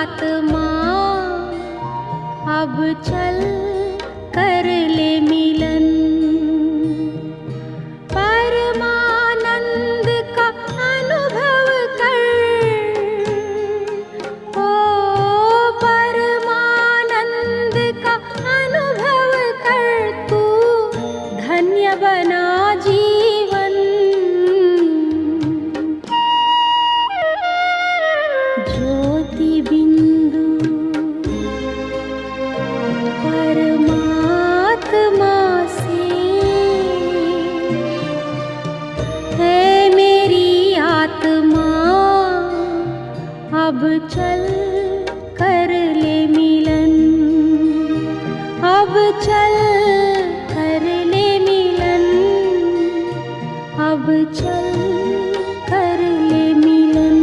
आत्मा अब चल कर ले मिलन। परमानंद का अनुभव कर, ओ परमानंद का अनुभव कर, तू धन्य बना जीवन। ज्योति बिंदु परमात्मा से है मेरी आत्मा अब चल कर ले मिलन। अब चल कर ले मिलन। अब चल कर ले मिलन।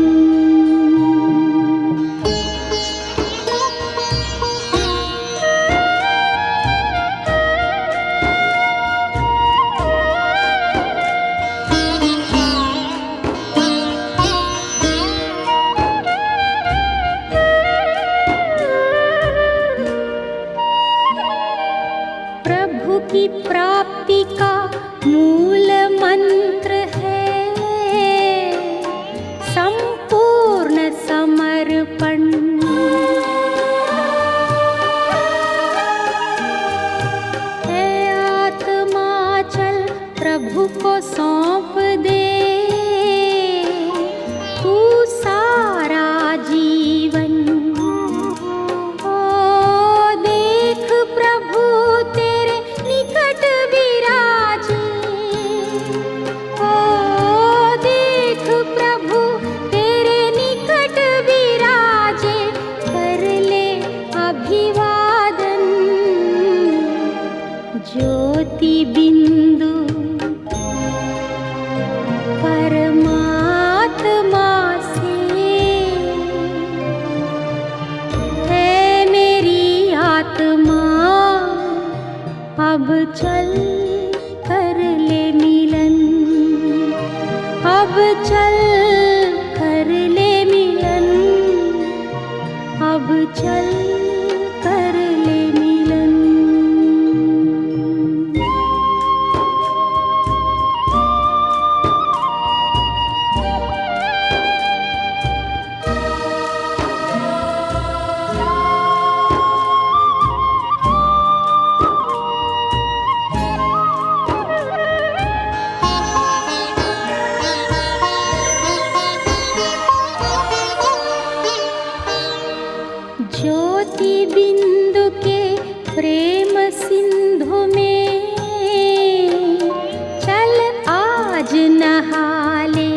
प्रभु की प्राप्ति का मूल मंत्र है संपूर्ण समर्पण। है आत्मा चल प्रभु को सौंप दे तू सारा जीवन। ओ देख प्रभु तेरे निकट विराजे। ओ देख प्रभु तेरे निकट विराजे। कर ले अभिवादन। ज्योति बिंदु परमात्मा से है मेरी आत्मा अब चल कर ले मिलन। अब चल कर ले मिलन। अब चल कर ले मिलन। ज्योति बिंदु के प्रेम सिंधु में चल आज नहा ले।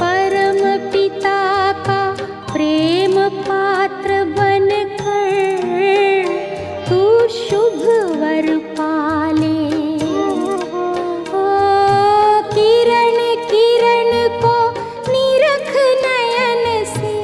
परम पिता का प्रेम पात्र बनकर तू शुभ वर पाले। ओ किरण किरण को निरख नयन से।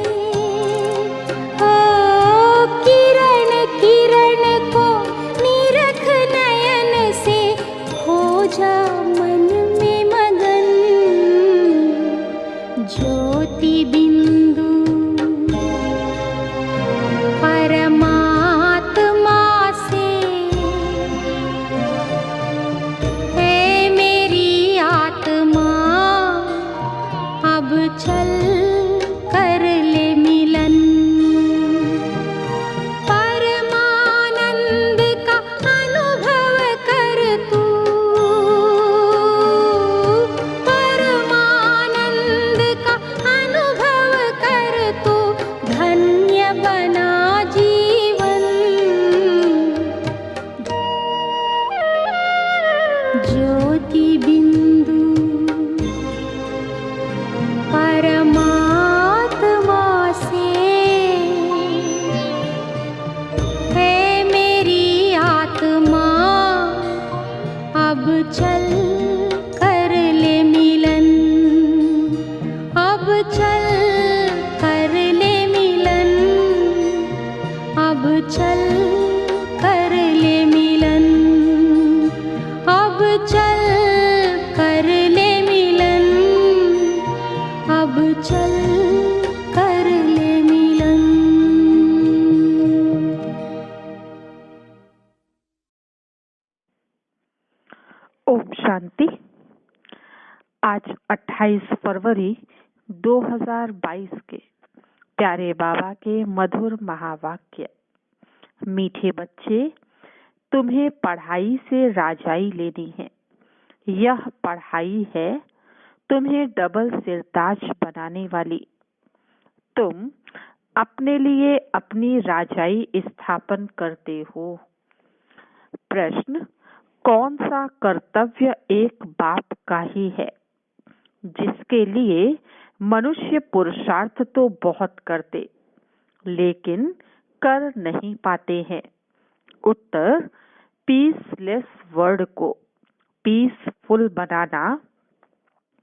आज 28 फरवरी 2022 के प्यारे बाबा के मधुर महावाक्य। मीठे बच्चे, तुम्हें पढ़ाई से राजाई लेनी है। यह पढ़ाई है तुम्हें डबल सिरताज बनाने वाली। तुम अपने लिए अपनी राजाई स्थापन करते हो। प्रश्न, कौन सा कर्तव्य एक बाप का ही है जिसके लिए मनुष्य पुरुषार्थ तो बहुत करते लेकिन कर नहीं पाते हैं? उत्तर, पीसलेस वर्ड को पीसफुल बनाना।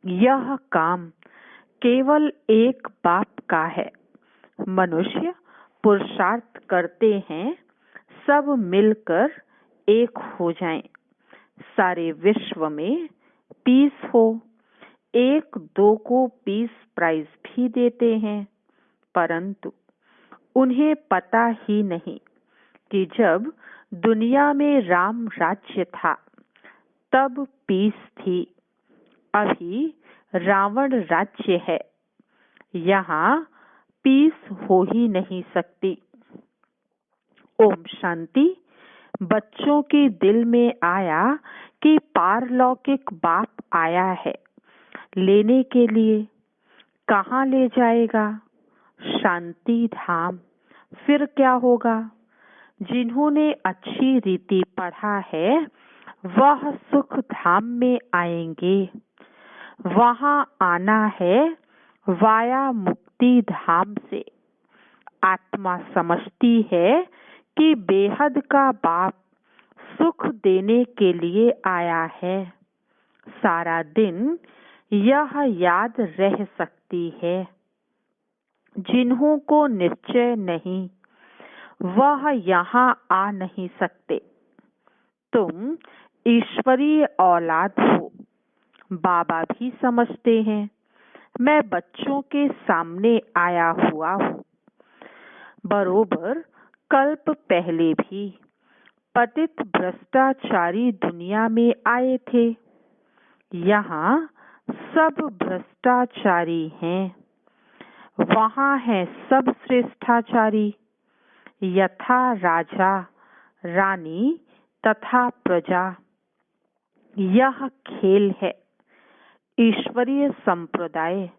यह काम केवल एक बाप का है। मनुष्य पुरुषार्थ करते हैं सब मिलकर एक हो जाएं, सारे विश्व में पीस हो। एक दो को पीस प्राइज भी देते हैं, परंतु उन्हें पता ही नहीं कि जब दुनिया में राम राज्य था तब पीस थी, अभी रावण राज्य है, यहाँ पीस हो ही नहीं सकती। ओम शांति। बच्चों के दिल में आया कि पारलौकिक बाप आया है लेने के लिए। कहाँ ले जाएगा? शांति धाम। फिर क्या होगा? जिन्होंने अच्छी रीति पढ़ा है वह सुख धाम में आएंगे। वहाँ आना है वाया मुक्ति धाम से। आत्मा समझती है कि बेहद का बाप सुख देने के लिए आया है। सारा दिन यह याद रह सकती है। जिन्हों को निश्चय नहीं वह यहाँ आ नहीं सकते। तुम ईश्वरीय औलाद हो। बाबा भी समझते हैं मैं बच्चों के सामने आया हुआ हूँ। बरोबर कल्प पहले भी पतित भ्रष्टाचारी दुनिया में आए थे। यहाँ सब भ्रष्टाचारी हैं, वहाँ है सब श्रेष्ठाचारी। यथा राजा रानी तथा प्रजा। यह खेल है ईश्वरीय संप्रदाय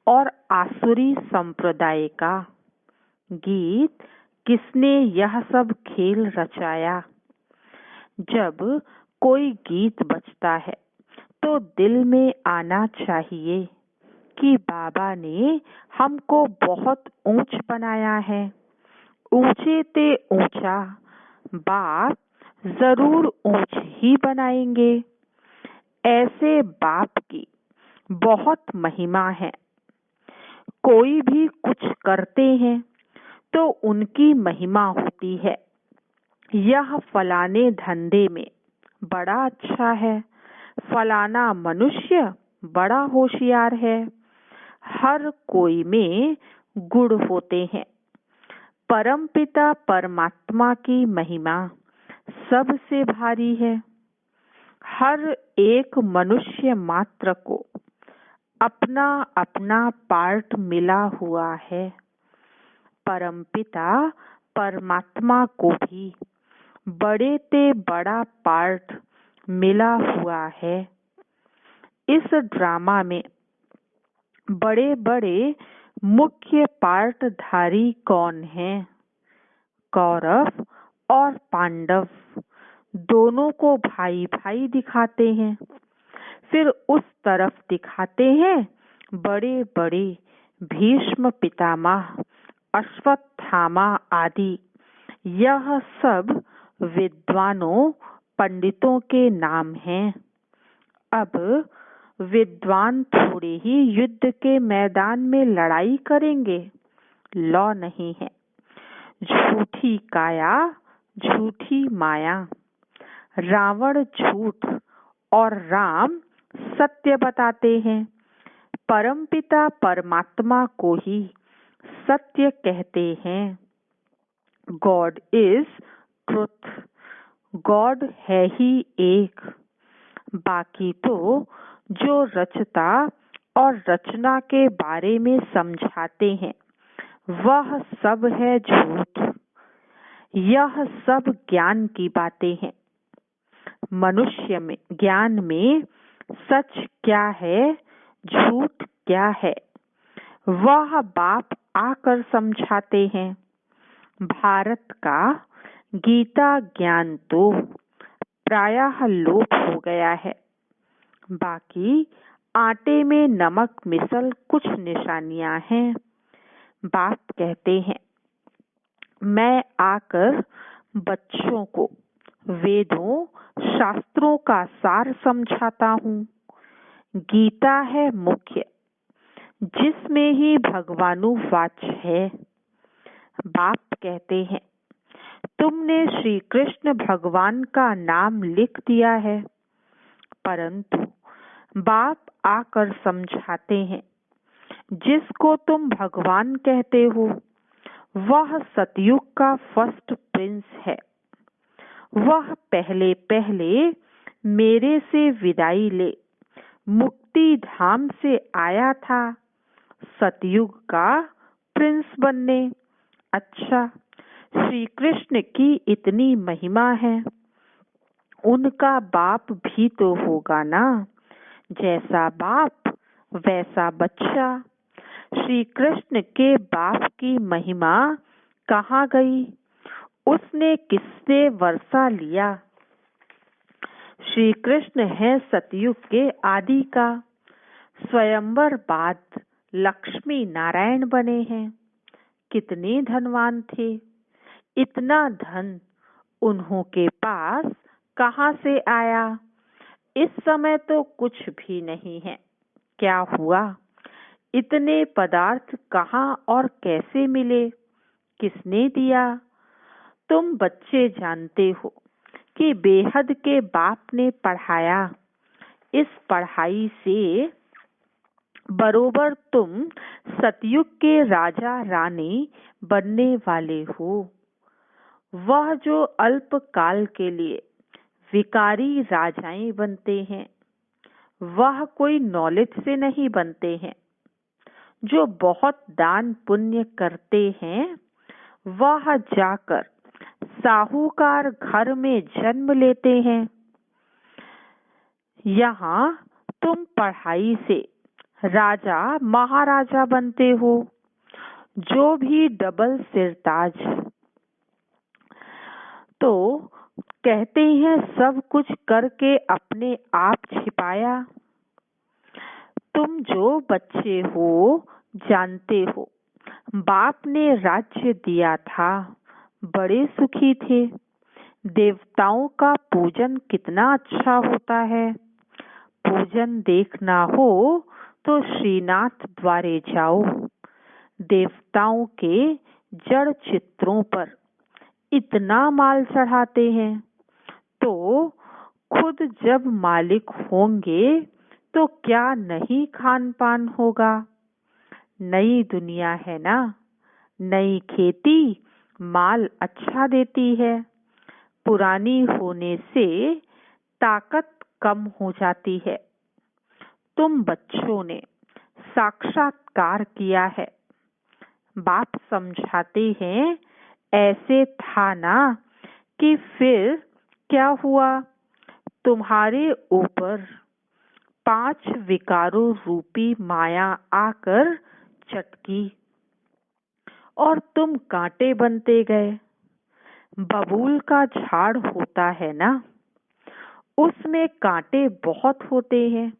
और आसुरी संप्रदाय का। गीत, किसने यह सब खेल रचाया? जब कोई गीत बजता है तो दिल में आना चाहिए कि बाबा ने हमको बहुत ऊंच बनाया है। ऊंचे ते ऊंचा बाप जरूर ऊंच ही बनाएंगे। ऐसे बाप की बहुत महिमा है। कोई भी कुछ करते हैं तो उनकी महिमा होती है। यह फलाने धंधे में बड़ा अच्छा है, फलाना मनुष्य बड़ा होशियार है। हर कोई में गुण होते हैं। परमपिता परमात्मा की महिमा सबसे भारी है। हर एक मनुष्य मात्र को अपना अपना पार्ट मिला हुआ है। परमपिता परमात्मा को भी बड़े ते बड़ा पार्ट मिला हुआ है। इस ड्रामा में बड़े बड़े मुख्य पार्टधारी कौन हैं? कौरव और पांडव दोनों को भाई भाई दिखाते हैं। फिर उस तरफ दिखाते हैं बड़े बड़े भीष्म पितामह, अश्वत्थामा आदि। यह सब विद्वानों पंडितों के नाम हैं। अब विद्वान थोड़े ही युद्ध के मैदान में लड़ाई करेंगे। लौ नहीं है। झूठी काया झूठी माया। रावण झूठ और राम सत्य बताते हैं। परमपिता परमात्मा को ही सत्य कहते हैं। God is truth. गॉड है ही एक, बाकी तो जो रचता और रचना के बारे में समझाते हैं वह सब है झूठ। यह सब ज्ञान की बातें हैं। मनुष्य में ज्ञान में सच क्या है, झूठ क्या है, वह बाप आकर समझाते हैं। भारत का गीता ज्ञान तो प्रायः लोप हो गया है। बाकी आटे में नमक मिसल कुछ निशानियां हैं। बाप कहते हैं, मैं आकर बच्चों को वेदों शास्त्रों का सार समझाता हूँ। गीता है मुख्य, जिसमें ही भगवानुवाच है। बाप कहते हैं, तुमने श्री कृष्ण भगवान का नाम लिख दिया है, परंतु बाप आकर समझाते हैं जिसको तुम भगवान कहते हो वह सतयुग का फर्स्ट प्रिंस है। वह पहले पहले मेरे से विदाई ले मुक्ति धाम से आया था सतयुग का प्रिंस बनने। अच्छा, श्री कृष्ण की इतनी महिमा है, उनका बाप भी तो होगा ना। जैसा बाप वैसा बच्चा। श्री कृष्ण के बाप की महिमा कहाँ गई? उसने किससे वर्षा लिया? श्री कृष्ण है सतयुग के आदि का। स्वयंवर बाद लक्ष्मी नारायण बने हैं। कितने धनवान थे। इतना धन उन्हों के पास कहाँ से आया? इस समय तो कुछ भी नहीं है। क्या हुआ? इतने पदार्थ कहाँ और कैसे मिले? किसने दिया? तुम बच्चे जानते हो कि बेहद के बाप ने पढ़ाया। इस पढ़ाई से बरोबर तुम सतयुग के राजा रानी बनने वाले हो। वह जो अल्प काल के लिए विकारी राजाएं बनते हैं वह कोई नॉलेज से नहीं बनते हैं। जो बहुत दान पुण्य करते हैं वह जाकर साहूकार घर में जन्म लेते हैं। यहाँ तुम पढ़ाई से राजा महाराजा बनते हो। जो भी डबल सिरताज तो कहते हैं सब कुछ करके अपने आप छिपाया। तुम जो बच्चे हो जानते हो बाप ने राज्य दिया था, बड़े सुखी थे। देवताओं का पूजन कितना अच्छा होता है। पूजन देखना हो तो श्रीनाथ द्वारे जाओ। देवताओं के जड़ चित्रों पर इतना माल चढ़ाते हैं, तो खुद जब मालिक होंगे तो क्या नहीं खान पान होगा। नई दुनिया है ना, नई खेती माल अच्छा देती है। पुरानी होने से ताकत कम हो जाती है। तुम बच्चों ने साक्षात्कार किया है। बाप समझाते हैं, ऐसे था ना कि फिर क्या हुआ? तुम्हारे ऊपर 5 विकारों रूपी माया आकर चटकी और तुम कांटे बनते गए। बबूल का झाड़ होता है ना, उसमें कांटे बहुत होते हैं।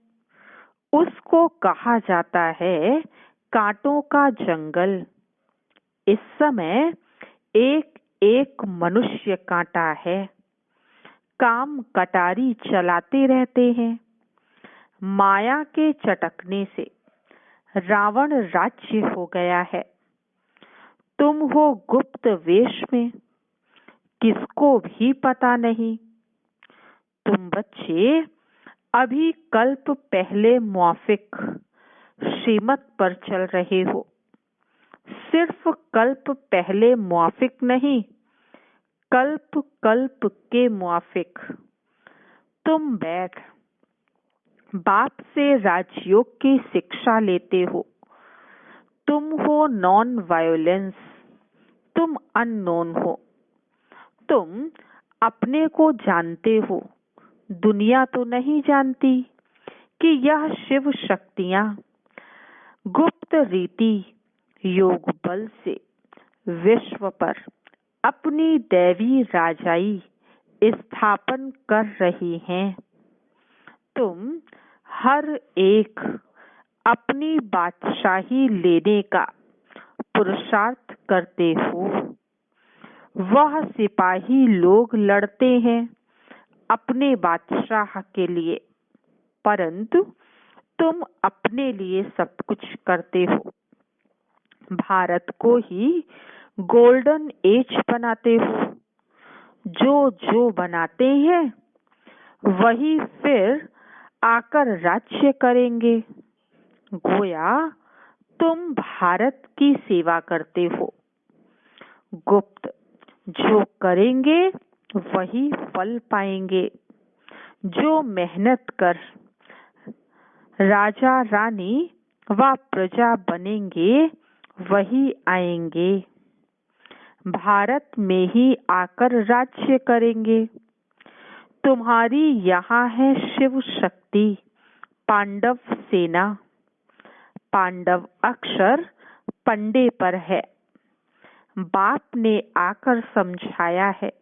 उसको कहा जाता है कांटों का जंगल। इस समय एक एक मनुष्य कांटा है। काम कटारी चलाते रहते हैं। माया के चटकने से रावण राज्य हो गया है। तुम हो गुप्त वेश में, किसको भी पता नहीं। तुम बच्चे अभी कल्प पहले मौफिक श्रीमत पर चल रहे हो। सिर्फ कल्प पहले मौफिक नहीं, कल्प कल्प के मुआफिक। तुम बैठ बाप से राजयोग की शिक्षा लेते हो। तुम हो नॉन वायोलेंस, तुम अननोन हो। तुम अपने को जानते हो, दुनिया तो नहीं जानती कि यह शिव शक्तियां गुप्त रीति योग बल से विश्व पर अपनी दैवी राजाई स्थापन कर रही हैं। तुम हर एक अपनी बादशाही लेने का पुरुषार्थ करते हो। वह सिपाही लोग लड़ते हैं अपने बादशाह के लिए, परंतु तुम अपने लिए सब कुछ करते हो। भारत को ही गोल्डन एज बनाते हो। जो बनाते हैं वही फिर आकर राज्य करेंगे। गोया तुम भारत की सेवा करते हो। गुप्त जो करेंगे वही फल पाएंगे। जो मेहनत कर राजा रानी व प्रजा बनेंगे वही आएंगे। भारत में ही आकर राज्य करेंगे। तुम्हारी यहाँ है शिव शक्ति, पांडव सेना। पांडव अक्षर पंडे पर है। बाप ने आकर समझाया है।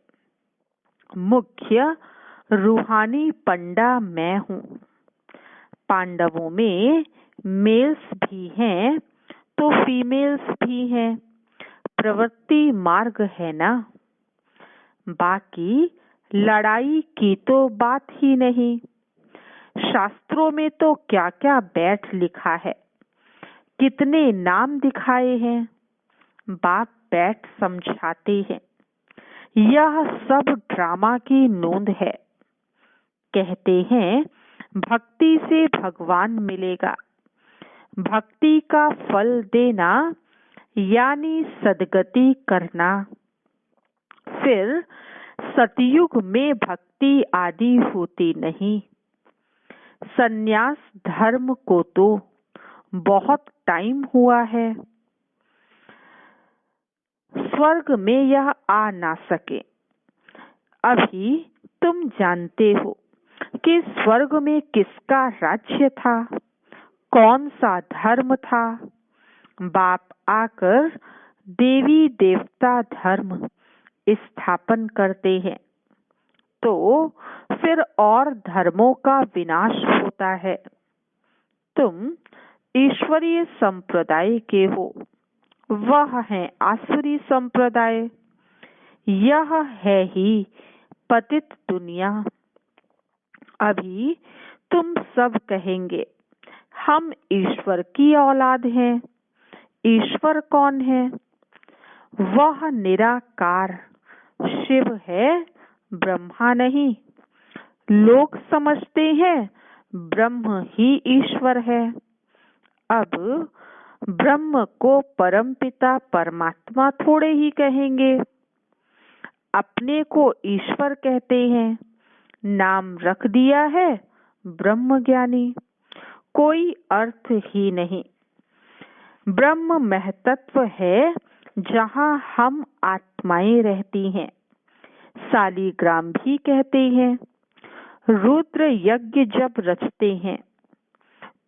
मुख्य रूहानी पंडा मैं हूँ। पांडवों में मेल्स भी हैं तो फीमेल्स भी हैं। प्रवृत्ति मार्ग है ना। बाकी लड़ाई की तो बात ही नहीं। शास्त्रों में तो क्या क्या बैठ लिखा है, कितने नाम दिखाए हैं। बाप बैठ समझाते हैं। यह सब ड्रामा की नोंद है। कहते हैं भक्ति से भगवान मिलेगा। भक्ति का फल देना यानी सदगति करना। फिर सतयुग में भक्ति आदि होती नहीं। सन्यास धर्म को तो बहुत टाइम हुआ है। स्वर्ग में यह आ ना सके। अभी तुम जानते हो कि स्वर्ग में किसका राज्य था, कौन सा धर्म था। बाप आकर देवी देवता धर्म स्थापन करते हैं तो फिर और धर्मों का विनाश होता है। तुम ईश्वरीय संप्रदाय के हो, वह है आसुरी संप्रदाय। यह है ही पतित दुनिया। अभी तुम सब कहेंगे हम ईश्वर की औलाद हैं। ईश्वर कौन है? वह निराकार शिव है, ब्रह्मा नहीं। लोग समझते हैं ब्रह्म ही ईश्वर है। अब ब्रह्म को परमपिता परमात्मा थोड़े ही कहेंगे। अपने को ईश्वर कहते हैं, नाम रख दिया है ब्रह्म ज्ञानी। कोई अर्थ ही नहीं। ब्रह्म महतत्व है जहाँ हम आत्माएं रहती हैं। सालीग्राम भी कहते हैं। रुद्र यज्ञ जब रचते हैं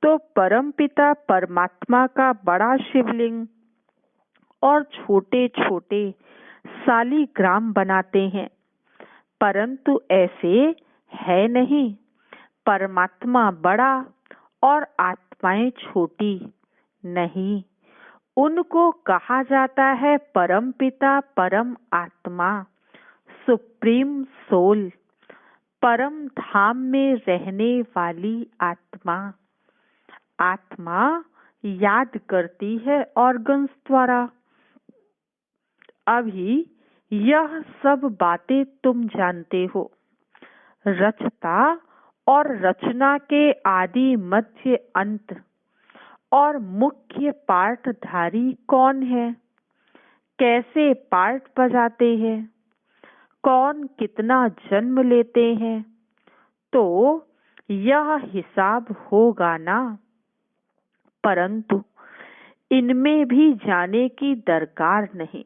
तो परमपिता परमात्मा का बड़ा शिवलिंग और छोटे छोटे सालीग्राम बनाते हैं, परंतु ऐसे है नहीं। परमात्मा बड़ा और आत्माएं छोटी नहीं। उनको कहा जाता है परमपिता परम आत्मा, सुप्रीम सोल, परम धाम में रहने वाली आत्मा। आत्मा याद करती है ऑर्गन्स द्वारा। अभी यह सब बातें तुम जानते हो। रचता और रचना के आदि मध्य अंत और मुख्य पार्टधारी कौन है, कैसे पार्ट बजाते हैं, कौन कितना जन्म लेते हैं, तो यह हिसाब होगा ना, परंतु इनमें भी जाने की दरकार नहीं।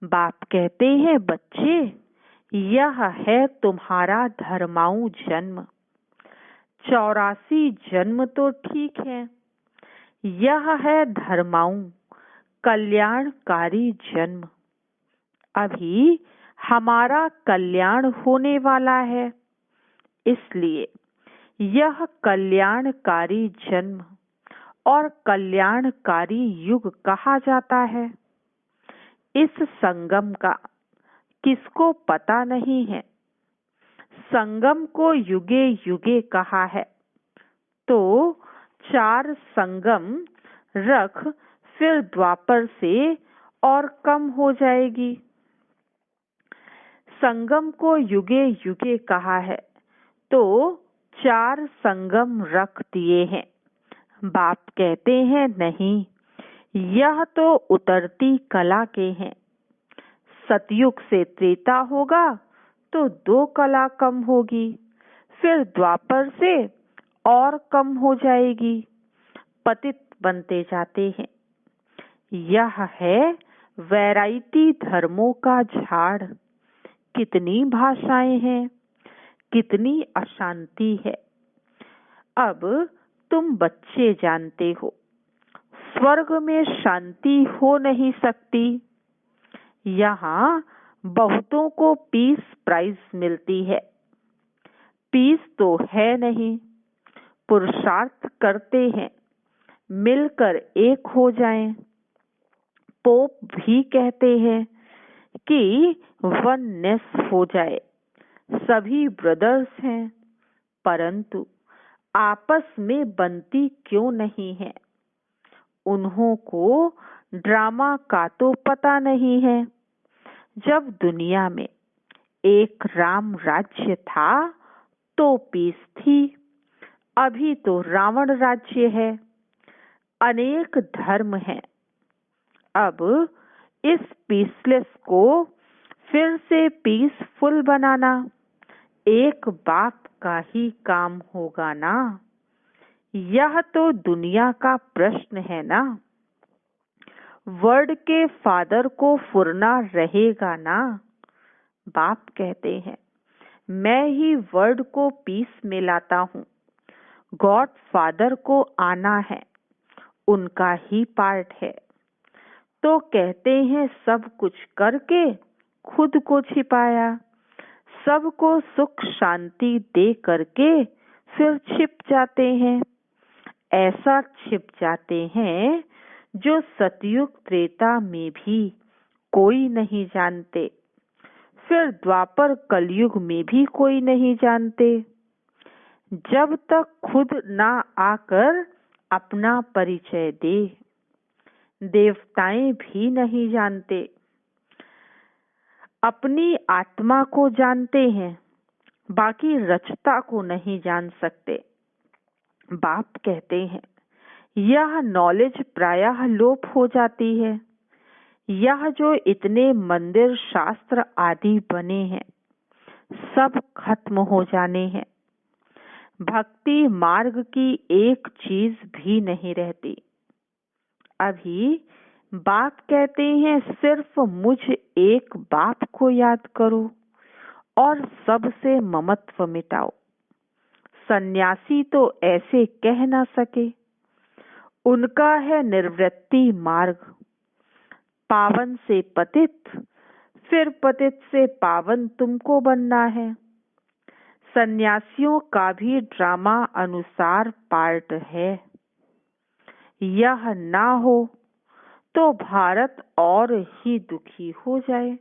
बाप कहते हैं, बच्चे, यह है तुम्हारा धर्माऊ जन्म। 84 जन्म तो ठीक है, यह है धर्माऊ कल्याणकारी जन्म। अभी हमारा कल्याण होने वाला है, इसलिए यह कल्याणकारी जन्म और कल्याणकारी युग कहा जाता है। इस संगम का किसको पता नहीं है। संगम को युगे युगे कहा है, तो 4 संगम रख फिर द्वापर से और कम हो जाएगी। संगम को युगे युगे कहा है, तो 4 संगम रख दिए हैं। बाप कहते हैं, नहीं, यह तो उतरती कला के हैं। सतयुग से त्रेता होगा तो 2 कला कम होगी, फिर द्वापर से और कम हो जाएगी, पतित बनते जाते हैं। यह है वैरायटी धर्मों का झाड़। कितनी भाषाएं हैं, कितनी अशांति है। अब तुम बच्चे जानते हो, स्वर्ग में शांति हो नहीं सकती। यहाँ बहुतों को पीस प्राइज मिलती है, पीस तो है नहीं। पुरुषार्थ करते हैं मिलकर एक हो जाएं। पोप भी कहते हैं कि वननेस हो जाए, सभी ब्रदर्स हैं, परंतु आपस में बनती क्यों नहीं है। उन्हों को ड्रामा का तो पता नहीं है। जब दुनिया में एक राम राज्य था तो पीस थी, अभी तो रावण राज्य है, अनेक धर्म हैं। अब इस पीसलेस को फिर से पीसफुल बनाना एक बाप का ही काम होगा ना। यह तो दुनिया का प्रश्न है ना। वर्ड के फादर को फुरना रहेगा ना। बाप कहते हैं, मैं ही वर्ड को पीस में लाता हूँ। गॉड फादर को आना है, उनका ही पार्ट है। तो कहते हैं सब कुछ करके खुद को छिपाया, सबको सुख शांति दे करके फिर छिप जाते हैं। ऐसा छिप जाते हैं जो सतयुग त्रेता में भी कोई नहीं जानते, फिर द्वापर कलयुग में भी कोई नहीं जानते। जब तक खुद ना आकर अपना परिचय दे, देवताएं भी नहीं जानते। अपनी आत्मा को जानते हैं, बाकी रचता को नहीं जान सकते। बाप कहते हैं, यह नॉलेज प्रायः लोप हो जाती है। यह जो इतने मंदिर शास्त्र आदि बने हैं, सब खत्म हो जाने हैं। भक्ति मार्ग की एक चीज भी नहीं रहती। अभी बाप कहते हैं, सिर्फ मुझ एक बाप को याद करो और सबसे ममत्व मिटाओ। सन्यासी तो ऐसे कह ना सके, उनका है निर्वृत्ति मार्ग। पावन से पतित, फिर पतित से पावन तुमको बनना है। सन्यासियों का भी ड्रामा अनुसार पार्ट है। यह ना हो तो भारत और ही दुखी हो जाए।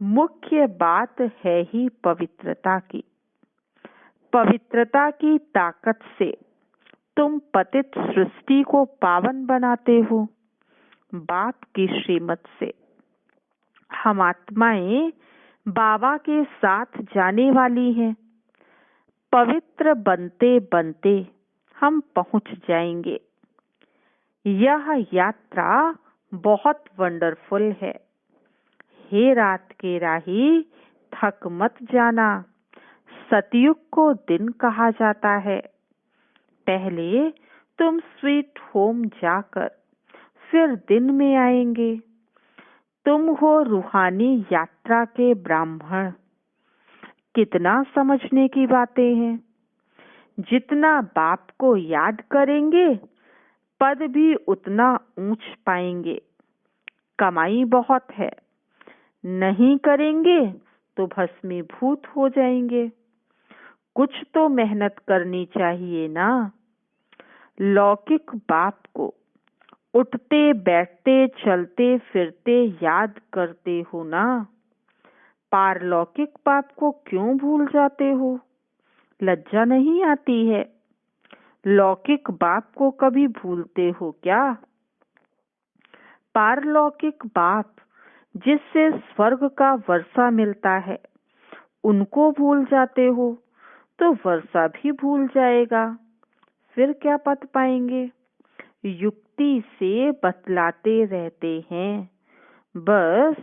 मुख्य बात है ही पवित्रता की। पवित्रता की ताकत से तुम पतित सृष्टि को पावन बनाते हो। बाप की श्रीमत से हम आत्माएं बाबा के साथ जाने वाली हैं। पवित्र बनते बनते हम पहुंच जाएंगे। यह यात्रा बहुत वंडरफुल है। हे रात के राही, थक मत जाना, सतयुग को दिन कहा जाता है। पहले तुम स्वीट होम जाकर फिर दिन में आएंगे। तुम हो रूहानी यात्रा के ब्राह्मण। कितना समझने की बातें हैं। जितना बाप को याद करेंगे पद भी उतना ऊंच पाएंगे। कमाई बहुत है, नहीं करेंगे तो भस्मीभूत हो जाएंगे। कुछ तो मेहनत करनी चाहिए ना। लौकिक बाप को उठते बैठते चलते फिरते याद करते हो ना। पारलौकिक बाप को क्यों भूल जाते हो? लज्जा नहीं आती है? लौकिक बाप को कभी भूलते हो क्या? पारलौकिक बाप जिससे स्वर्ग का वर्षा मिलता है उनको भूल जाते हो तो वर्षा भी भूल जाएगा। फिर क्या पद पाएंगे? युक्ति से बतलाते रहते हैं, बस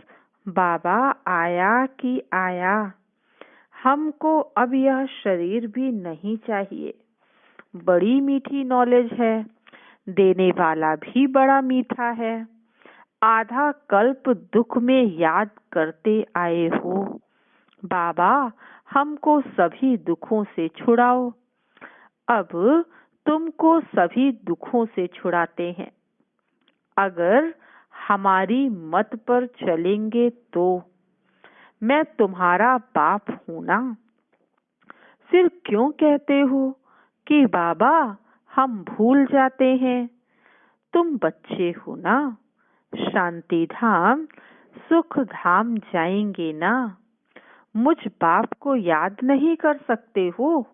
बाबा आया कि आया। हमको अब यह शरीर भी नहीं चाहिए। बड़ी मीठी नॉलेज है, देने वाला भी बड़ा मीठा है। आधा कल्प दुख में याद करते आए हो। बाबा हमको सभी दुखों से छुड़ाओ। अब तुमको सभी दुखों से छुड़ाते हैं। अगर हमारी मत पर चलेंगे तो मैं तुम्हारा बाप हूं ना। फिर क्यों कहते हो कि बाबा हम भूल जाते हैं? तुम बच्चे हो ना, शांति धाम सुख धाम जाएंगे ना। मुझ बाप को याद नहीं कर सकते हो?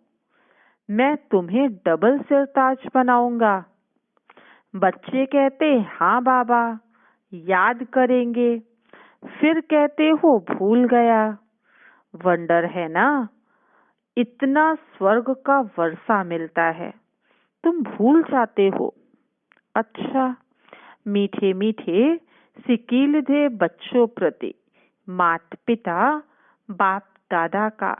मैं तुम्हें डबल सिरताज बनाऊंगा। बच्चे कहते हाँ बाबा याद करेंगे, फिर कहते हो भूल गया। वंडर है ना, इतना स्वर्ग का वर्षा मिलता है, तुम भूल जाते हो। अच्छा, मीठे मीठे सिकीलधे बच्चों प्रति माता पिता बाप दादा का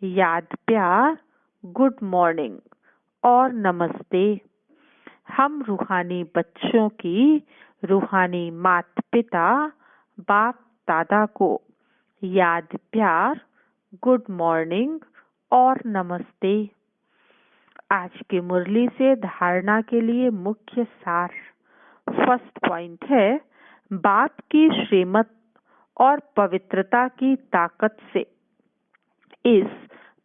याद प्यार, गुड मॉर्निंग और नमस्ते। हम रूहानी बच्चों की रूहानी माता पिता बाप दादा को याद प्यार, गुड मॉर्निंग और नमस्ते। आज की मुरली से धारणा के लिए मुख्य सार। फर्स्ट पॉइंट है, बाप की श्रीमत और पवित्रता की ताकत से इस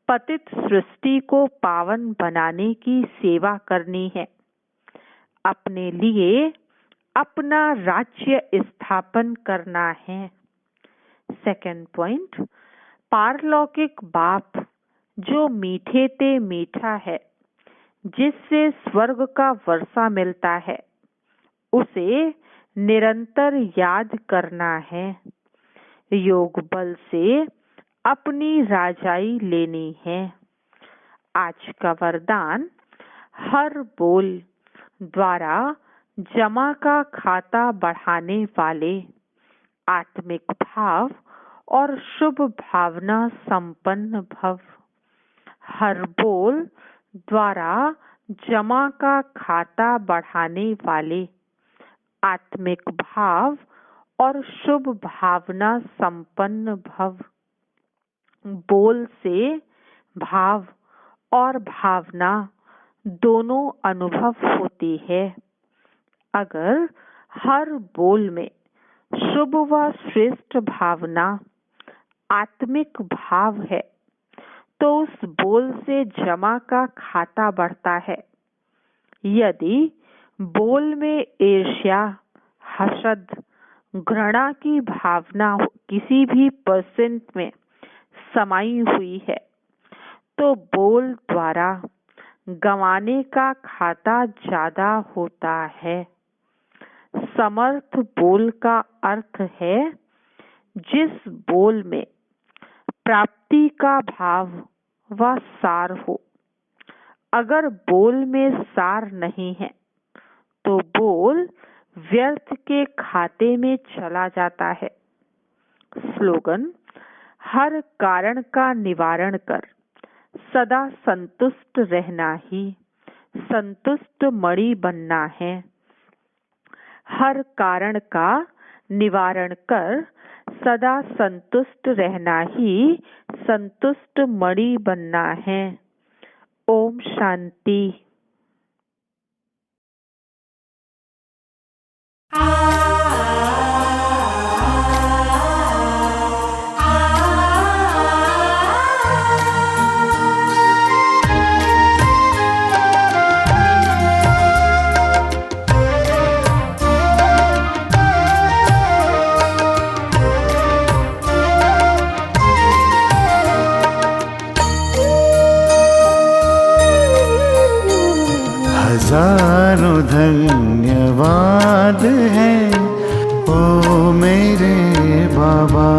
पतित सृष्टि को पावन बनाने की सेवा करनी है। अपने लिए अपना राज्य स्थापन करना है। सेकंड पॉइंट, पारलौकिक बाप जो मीठे ते मीठा है, जिससे स्वर्ग का वर्षा मिलता है, उसे निरंतर याद करना है। योग बल से अपनी राजाई लेनी है। आज का वरदान, हर बोल द्वारा जमा का खाता बढ़ाने वाले आत्मिक भाव और शुभ भावना संपन्न भव। हर बोल द्वारा जमा का खाता बढ़ाने वाले आत्मिक भाव और शुभ भावना संपन्न भव। बोल से भाव और भावना दोनों अनुभव होती है। अगर हर बोल में शुभ व श्रेष्ठ भावना आत्मिक भाव है तो उस बोल से जमा का खाता बढ़ता है। यदि बोल में ईर्ष्या, हसद, घृणा की भावना किसी भी परसेंट में समाई हुई है तो बोल द्वारा गंवाने का खाता ज्यादा होता है। समर्थ बोल का अर्थ है जिस बोल में प्राप्ति का भाव व सार हो। अगर बोल में सार नहीं है तो बोल व्यर्थ के खाते में चला जाता है। स्लोगन, हर कारण का निवारण कर सदा संतुष्ट रहना ही संतुष्ट मणि बनना है। हर कारण का निवारण कर सदा संतुष्ट रहना ही संतुष्ट मणि बनना है। ओम शांति। हजारों धन्यवाद है ओ मेरे बाबा,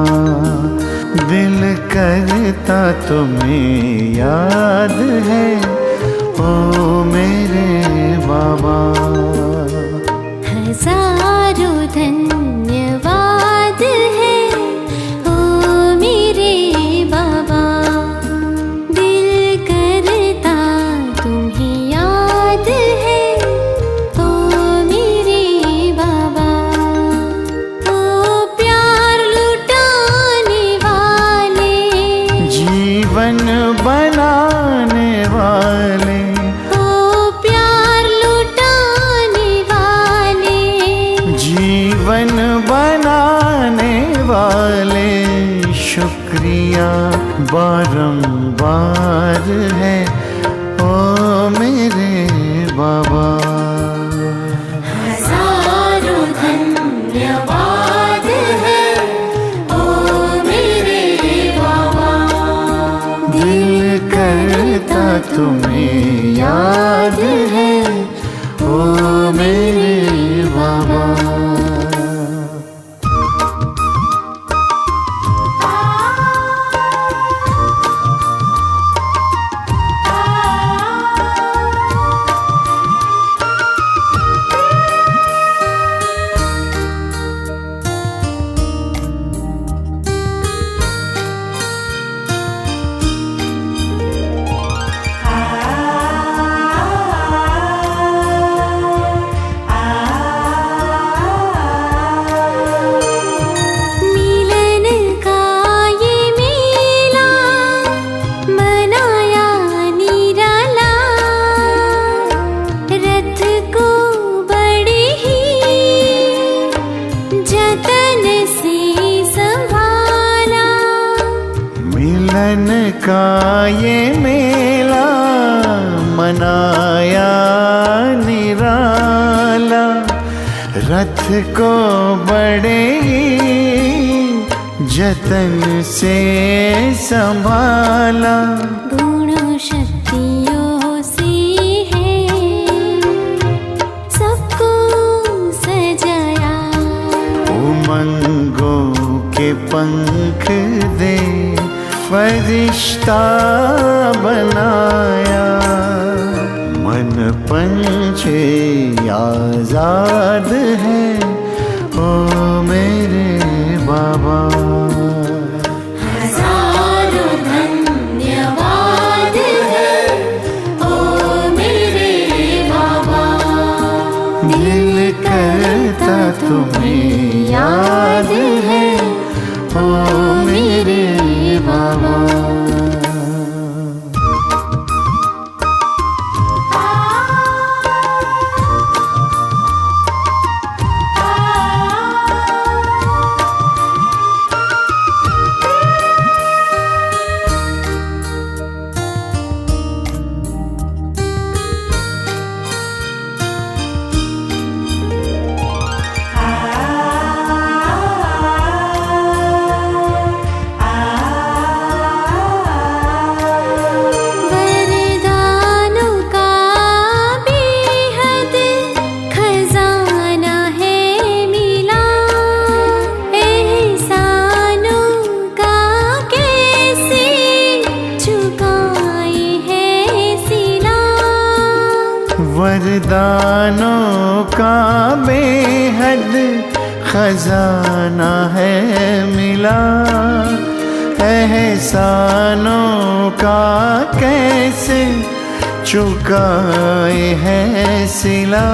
दिल करता तुम्हें याद है ओ मेरे बाबा। हजारों धन्यवाद है ओ मेरे बाबा, दिल करता तुम्हें याद है ओ मेरे बाबा। ओ प्यार लुटाने वाले, जीवन बनाने वाले, ओ प्यार लुटाने वाले, जीवन बनाने वाले, शुक्रिया बारंबार है ओ मेरे बाबा। हजारों धन्यवाद है ओ मेरे बाबा, दिल करता तुम्हें याद है ओ मेरे बाबा। मिलन का ये मेला मनाया निराला, रथ को बड़े ही जतन से संभाला। मिलन का ये मेला मनाया निराला, रथ को बड़े ही जतन से संभाला। गुण शक्तियों से है सबको सजाया, उमंगों के पंख दे फरिश्ता बनाया। मन पंछी आजाद है ओ मेरे बाबा। हजारों धन्यवाद है ओ मेरे बाबा, दिल करता तुम्हें याद है ओ मेरे बाबा। वरदानों का बेहद खजाना है मिला, एहसानों का कैसे चुकाए है सिला। वरदानों का बेहद खजाना है मिला, एहसानों का कैसे चुकाए है सिला।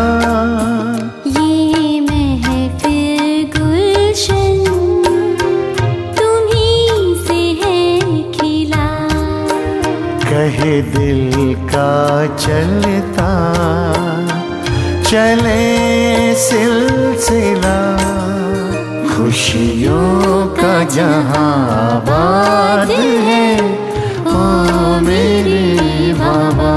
ये महफिल गुलशन तुम्हीं से है खिला। कहे दिल का चलता चले सिलसिला। खुशियों का जहां आबाद है ओ मेरे बाबा।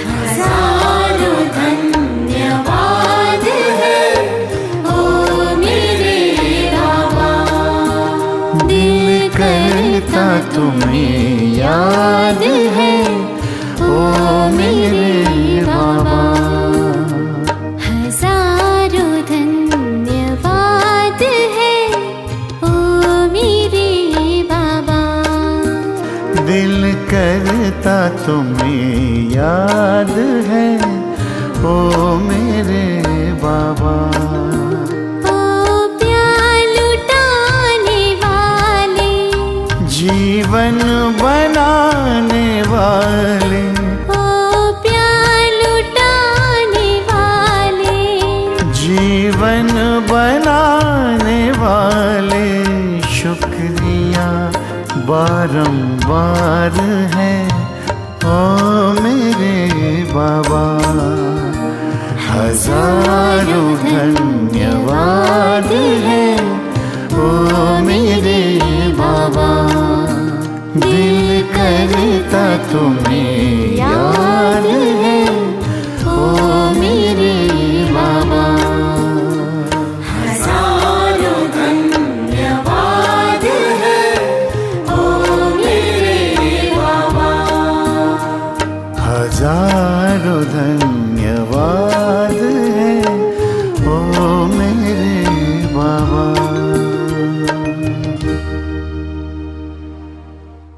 हजारों धन्यवाद है ओ मेरे बाबा। दिल करता तुम्हें याद है ओ मेरे बाबा। हजारों धन्यवाद है ओ मेरे बाबा। दिल करता तुम्हें याद है ओ मेरे बाबा। ओ प्यार लुटाने वाले, जीवन बनाने वाले। ओ प्यार लुटाने वाले, जीवन बनाने वाले। शुक्रिया बारंबार है ओ मेरे बाबा। हजारों धन्यवाद है ओ मेरे बाबा। दिल करता तुम्हें याद है ओ मेरे बाबा। हजारों धन्यवाद है ओ मेरे बाबा। हजारों धन्यवाद है ओ मेरे बाबा।